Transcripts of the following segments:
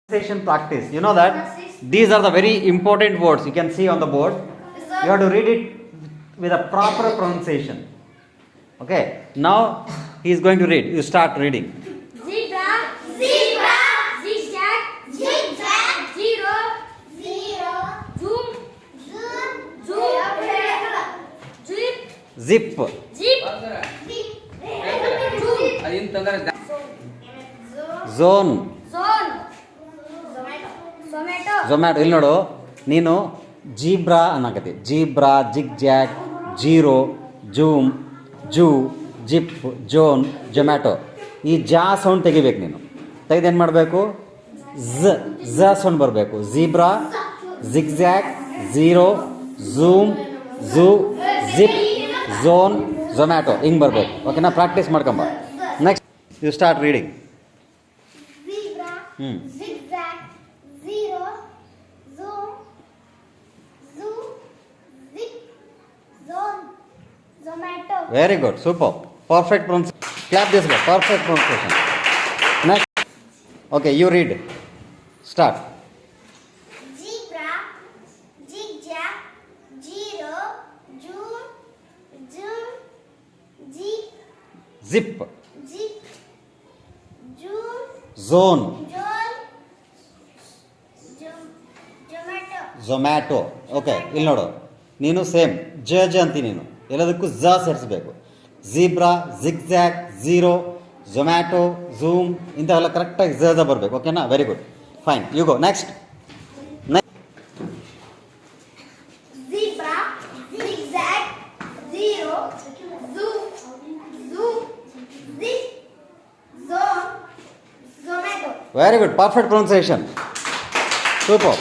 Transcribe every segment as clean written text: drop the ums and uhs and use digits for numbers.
Pronunciation practice. You know that these are the very important words you can see on the board. You have to read it with a proper pronunciation. Okay. Now he is going to read. You start reading. Zebra, zebra, zigzag, zigzag, zero, zero, zoom, zoom, zoom, zip, Zip. zip, Zone. zone, zomato, Zomato ಇಲ್ಲಿ ನೋಡು ನೀನು zebra ಅನ್ನಕತಿ zebra zigzag zero zoom zoo zip zone Zomato ಈ ಜಾ sound ತೆಗಿಬೇಕು ನೀನು ತೆಗೆದು ಏನು ಮಾಡಬೇಕು ಝ ಸೌಂಡ್ ಬರಬೇಕು zebra zigzag zero zoom zoo zip zone Zomato ಹಿಂಗೆ ಬರಬೇಕು ಓಕೆನಾ ಪ್ರಾಕ್ಟೀಸ್ ಮಾಡ್ಕೊಂಬ next you start reading zebra, Hmm. zigzag, zero, zoom, zoom, zip, zone, zomato. Very good, super. Perfect pronunciation. Clap this way. Perfect pronunciation. Next. Okay, you read. Start. Zebra, zigzag, zero, zoom, zoom, zip, Zip. zip, zoom, Zone. zomato. Zomato. Okay ಇಲ್ಲಿ ನೋಡು ನೀನು same ಜ ಅಂತೀನಿ ನೀನು ಎಲ್ಲದಕ್ಕೂ ಝ ಸೇರಿಸ್ಬೇಕು zebra zigzag zero Zomato zoom ಇಂಥವೆಲ್ಲ ಕರೆಕ್ಟಾಗಿ ಝ ಬರಬೇಕು ಓಕೆನಾ very good fine you go next Zebra, zigzag, zero, zoom, zoom, zip, zone, zomato. Very good perfect pronunciation super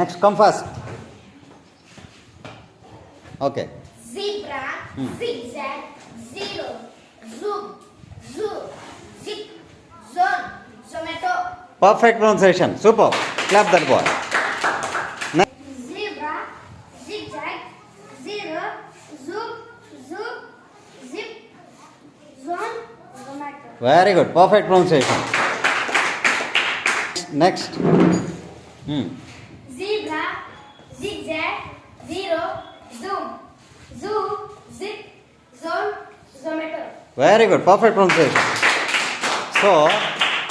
next come fast okay Zebra, zigzag, zero, zoom, zoom, zip, zone, zomato. Perfect pronunciation super clap that boy Zebra, zigzag, zero, zoom, zoom, zip, zone, zomato. Very good perfect pronunciation next Zebra, zigzag, zero, zoom, zoom, zip, zone, zomato. Very good perfect pronunciation so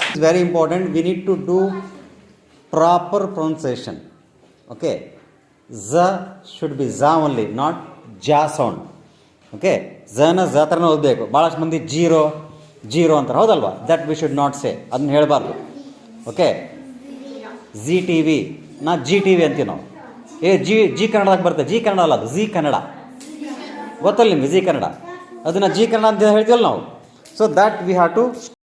it's very important we need to do proper pronunciation okay ಝ should be ಝ only not ಜಾ sound okay ಝನ ಝ ಥರನೇ ಓದಬೇಕು ಭಾಳಷ್ಟು ಮಂದಿ zero zero ಅಂತಾರೆ ಹೌದಲ್ವಾ that we should not say ಅದನ್ನ ಹೇಳಬಾರ್ದು ಓಕೆ ಜಿ ಟಿ ವಿ ನಾ ಜಿ ಟಿ ವಿ ಅಂತೀವಿ ನಾವು ಜಿ ಕನ್ನಡದಾಗ ಬರ್ತದೆ ಜಿ ಕನ್ನಡ ಅಲ್ಲ ಅದು ಜಿ ಕನ್ನಡ ಗೊತ್ತಲ್ಲ ನಿಮ್ಗೆ ಜಿ ಕನ್ನಡ ಅದನ್ನು ಜಿ ಕನ್ನಡ ಅಂತ ಹೇಳ್ತೀವಲ್ಲ ನಾವು so that we have to